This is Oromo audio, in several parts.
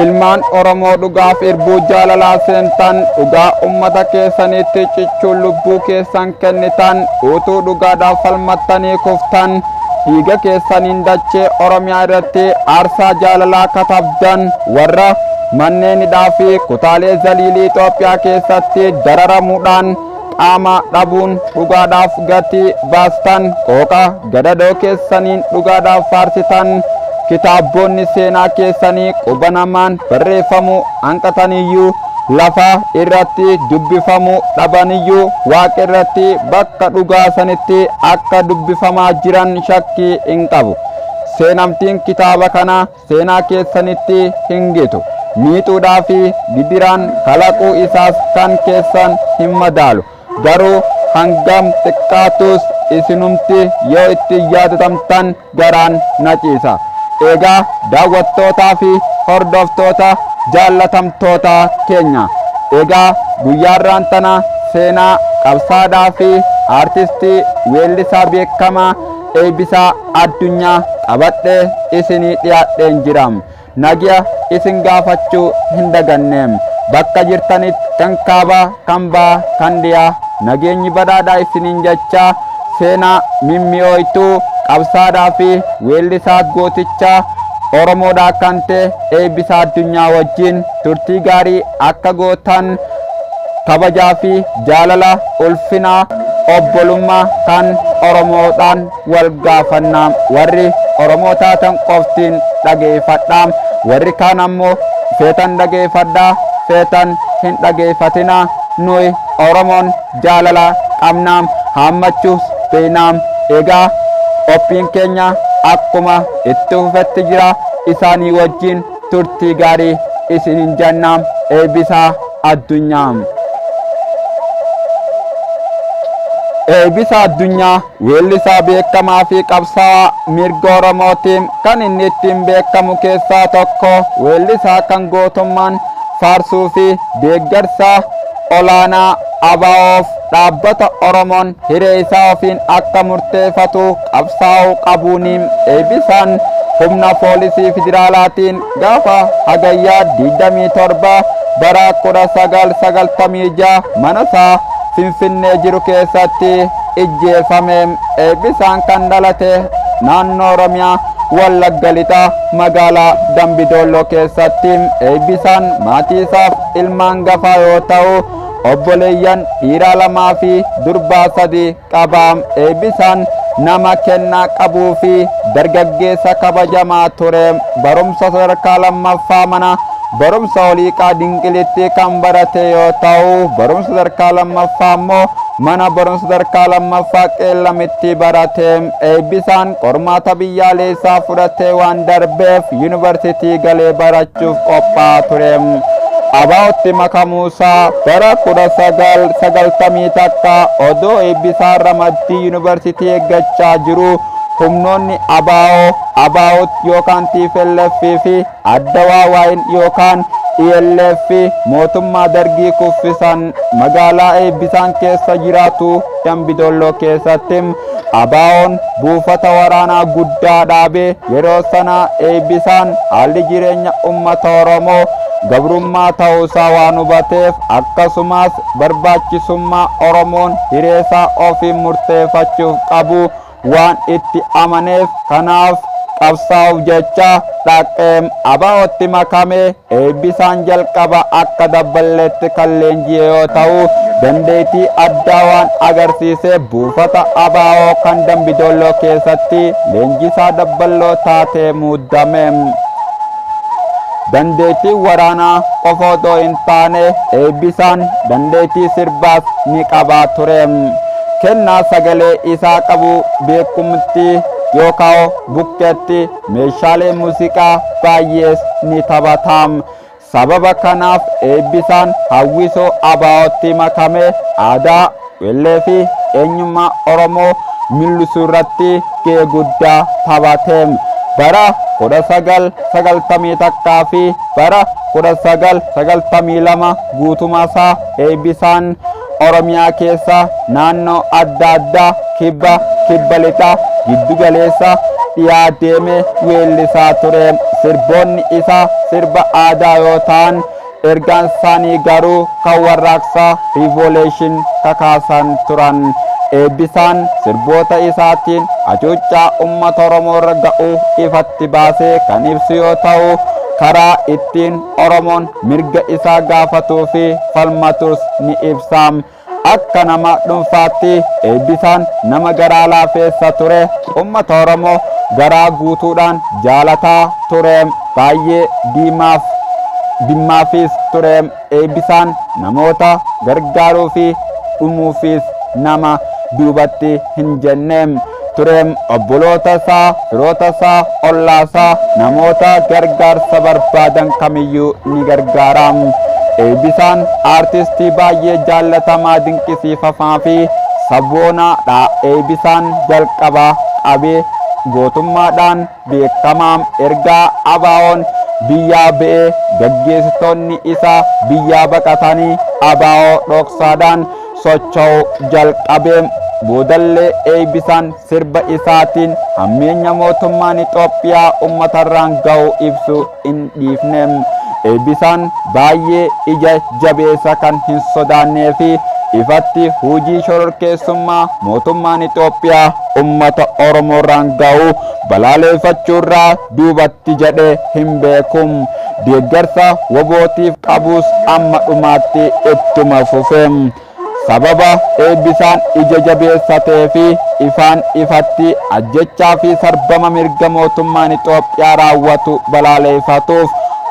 ilmaan Oromoo dhugaaf irbuu jaalalaa seentan dhugaa ummata keessanitti cichuun lubbuu keessan kennitan utuu dhugaadhaaf falmattanii kuftan dhiiga keessaniin dachee Oromiyaa irratti aarsaa jaalalaa katabdan warra manneenidhaa fi kutaalee zaliilii Itoophiyaa keessatti dararamuudhaan qaama dhabuun dhugaadhaaf gatii baastan qooqa gadadoo keessaniin dhugaadhaaf faarsitan kitaabonni seenaa keessanii quba namaan barreeffamuu hanqataniyyuu lafa irratti dubbifamuu dhabaniyyuu waaqa irratti bakka dhugaa sanitti akka dubbifamaa jiran shakkii hin qabu. Seenamtiin kitaaba kana seenaa keessanitti hin gitu. Miixuudhaa fi gidiraan kalaquu isaas kan keessan hin madaalu. Garuu hangam xiqqaatus isinumti yoo itti yaadatamtan garaan na ciisa. Egaa daawwattootaa fi hordoftoota jaallatamtoota keenya egaa guyyaarraan tana seenaa qabsaadhaa fi aartistii weellisaa beekamaa Eebbisaa Addunyaa qabadhee isinii dhiyaadheen jiram nagiya isin gaafachuu hin daganneem bakka jirtanitti kan kaabaa kan baa kan dhiyaa nageenyi badhaadhaa isiniin jechaa seenaa mimmi'ooytuu qabsaadhaa fi weellisaa gootichaa Oromoodhaa kan ta'e Eebbisaa Addunyaa wajjin turtii gaarii akka gootan kabajaa fi jaalala ulfinaa obbolummaa kan Oromoodhaan wal gaafannaa warri Oromoo taatan qoftiin dhageeffadhaa warri kaan ammoo feetan dhageeffadhaa feetan hin dhageeffatinaa nuyi Oromoon jaalala qabnaam haammachuus beeynaam egaa qophiin keenya akkuma itti fufetti jira isaanii wajjin turtii gaarii isinin jennaam Eebbisaa Addunyaa. Eebbisaa Addunyaa weellisaa beekamaa fi qabsaa'aa mirga Oromootiin kan inni ittiin beekamu keessaa tokko weellisaa kan gootummaan faarsuu fi deeggarsaa olaanaa ABO'oof dhaabbata Oromoon hiree isaa ofiin akka murteeffatu qabsaa'uu qabuuniin Eebbisaan humna poolisii federaalaatiin gaafa hagayyaa 27 bara 1996 mana isaa Finfinnee jiru keessatti ijjeefame. Eebbisaan kan dhalate naannoo Oromiyaa Wallagga Lixaa magaalaa Dambidolloo keessatti. Eebbisaan maatii isaaf ilmaan gafaa yoo ta'u obboleeyyan dhiiraa lamaa fi durbaa sadii qaba. Eebbisaan nama kennaa qabuu fi dargaggeessa kabajamaa ture. Barumsa sadarkaa lammaffaa mana barumsa oliiqaa Dinqilitti kan barate yoo ta'u barumsa sadarkaa lammaffaa immoo mana barumsa sadarkaa lammaffaa Qeellamitti barate. Eebbisaan qormaata biyyaalessaa fudhatee waan darbeef yuunivarsiitii galee barachuuf qophaa'aa ture. ABO'tti makamuusaa bara 1990 takka odoo Eebbisaan ramaddii yuunivarsiitii eeggachaa jiru humnoonni ABO yookaan TPLF fi Addawaawaayin yookaan ELF mootummaa dargii kuffisan magaalaa Eebbisaan keessa jiraatu Dambidolloo keessatti. ABO'n buufata waraanaa guddaa dhaabee yeroo sana Eebbisaan haalli jireenya uummata Oromoo gabrummaa ta'uusaa waan hubateef akkasumas barbaachisummaa Oromoon hireesaa ofiin murteeffachuuf qabu waan itti amaneef kanaaf qabsaa'uuf jecha dhaqee ABO'tti makame. Eebbisaan jalqaba akka dabballeetti kan leenji'e yoo ta'u dandeettii addaa waan agarsiise buufata ABO kan Dambidolloo keessatti leenjisaa dabballoo taatee muuddame. Dandeettii waraanaa qofa otoo hin taane Eebbisaan dandeettii sirbaas ni qabaa ture. Kennaa sagalee isaa qabu beekumti yookaan bukkeetti meeshaalee muuziqaa baay'ees ni taphatam. Sababa kanaaf Eebbisaan hawwisoo ABO'tti makame aadaa weellee fi eenyummaa Oromoo mul'isuu irratti gahee guddaa taphateem. Bara 1990 takkaa fi bara 1992 guutumaa isaa Eebbisaan Oromiyaa keessa naannoo adda addaa kibba lixaa giddu galeessa dhiyaa deemee weellisaa ture. sirboonni isaa sirba aadaa yoo ta'an ergaan isaanii garuu kan warraaqsa riivoleeshin kakaasan turan. Eebbisaan sirboota isaatiin hacuuccaa uummata Oromoo irra ga'uu ifatti baasee kan ibsu yoo ta'u, karaa ittiin Oromoon mirga isaa gaafatuu fi falmatus ni ibsa. Akka nama dhuunfaatti Eebbisaan nama garaa laafeessa ture, uummata Oromoo garaa guutuudhaan jaalataa ture, baay'ee dhimmaafis ture. Eebbisaan namoota gargaaruu fi dhumuufis nama duubatti hin jenne ture. Obboloota isaa, firoota isaa, ollaa isaa, namoota gargaarsa barbaadan kamiyyuu ni gargaara. Eebbisaan aartistii baay'ee jaallatamaa, dinqisiifamaa fi sabboonaadha. Eebbisaan jalqabaa qabee gootummaadhaan beekamaa. Ergaa ABO'n biyyaa ba'ee gaggeessitoonni isaa biyyaa baqatanii ABO dhoksaadhaan socho'uu jalqabee boodallee Eebbisaan sirba isaatiin hammeenya mootummaan Itoophiyaa uummatarraan ga'u ibsu hin dhiifne. Eebbisaan baay'ee ija jabeessa kan hin sodaannee fi ifatti hojii shororkeessummaa mootummaan Itoophiyaa uummata Oromoorraan ga'u balaaleffachuurraa duubatti jedhee hin beeku. Deeggarsa WBOtiif qabus amma dhumaatti ittuma fufe. Sababa Eebbisaan ija jabeessa ta'ee fi ifaan ifatti ajjechaa fi sarbama mirga mootummaan Itoophiyaa raawwatu balaaleffatuuf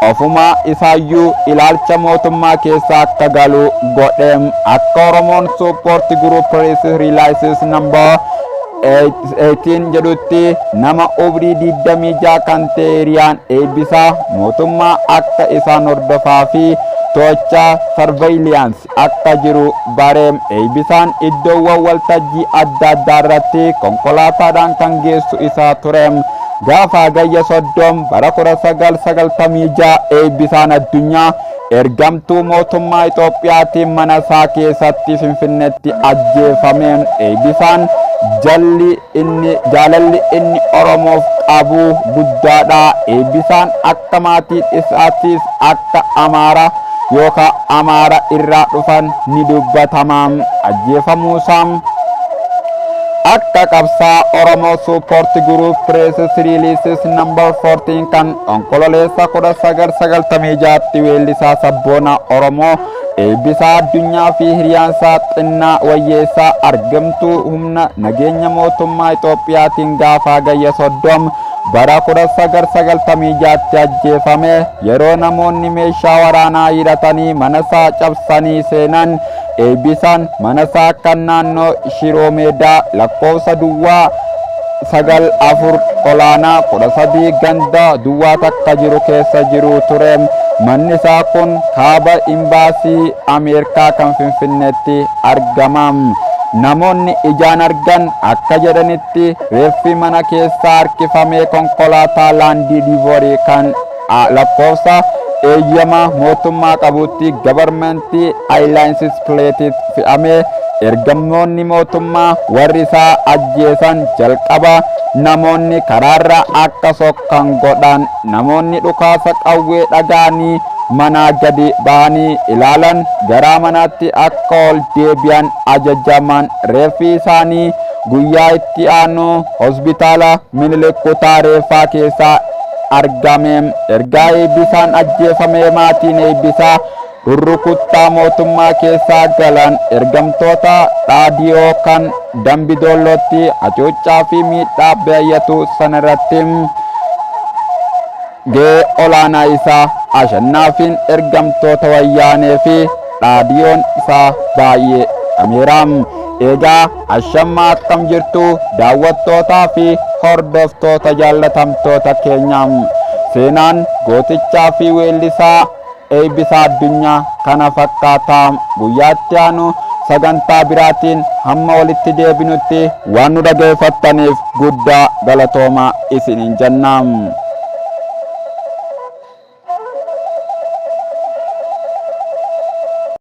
ofuma isaayyuu ilaalcha mootummaa keessa akka galu godhe. Akka Oromoon Support Group Press Releases number 18 jedhutti nama umrii 26 kan ta'e Hiriyaan Eebbisaa mootummaa akka isaan hordofaa fi to'achaa surveillance akka jiru bareem. Eebbisaan iddoowwan waltajjii adda addaa irratti konkolaataadhaan kan geessu isaa ture. Gaafa Hagayya 30 bara 1996 Eebbisaan Addunyaa ergamtuu mootummaa Itoophiyaatiin mana isaa keessatti Finfinneetti ajjeefameen. Eebbisaan jaalalli inni Oromoof qabu guddaadha. Eebbisaan akka maatii isaatiis akka Amaara irraa dhufan ni dubbatama. Ajjeefamuusaa akka qabsaa Oromoo Support Group Press Releases number 14 kan onkololeessa 1996tti weellisaa sabboonaa Oromoo Eebbisaa Addunyaa fi hiriyaansaa Xinnaa Wayyeessaa argamtuu humna nageenya mootummaa Itoophiyaatiin gaafa Hagayya 30 bara 1996tti ajjeefame. Yeroo namoonni meeshaa waraanaa hidhatanii manasaa cabsanii seenan, Eebbisaan manasaa kan naannoo Shiroo Meedaa lakkoofsa duwwaa 94 olaanaa 13 ganda duwwaa takka jiru keessa jiru ture. Manni isaa kun kaaba imbaasii Ameerikaa kan Finfinneetti argama. Namoonni ijaan argan akka jedhanitti reeffi mana keessaa harkifamee konkolaataa laandii diivoorii kan lakkoofsa eeyyama mootummaa qabutti gabarmentii aayilaainsis pileetit fe'amee ergamoonni mootummaa warri isaa ajjeesan jalqaba namoonni karaarra akka sokkan godhan. Namoonni dhukaasa qawwee dhaga'anii manaa gadi ba'anii ilaalan gara manaatti akka ol deebi'an ajajaman. Reeffi isaanii guyyaa itti aanu hospitaala Minilik kutaa reeffaa keessaa argame. Ergaa Eebbisaan ajjeefamee maatiin Eebbisaa rurrukuttaa mootummaa keessaa galan ergamtoota dhaadiyoo kan Dambidollootti hacuuccaa fi miidhaa baay'atu sanarratti gahee olaanaa isaa ashannaafiin ergamtoota wayyaanee fi dhaadiyoon isaa baay'ee dhameeraam. Egaa ashammaa akkam jirtu daawwattootaa fi hordoftoota jaallatamtoota keenyaam. Seenaan gootichaa fi weellisaa Eebbisaa Addunyaa kana fakkaataa. Guyyaatti aanu sagantaa biraatiin hamma walitti deebinutti waan nu dhaggeeffattaniif guddaa galatoomaa isiniin jennaam.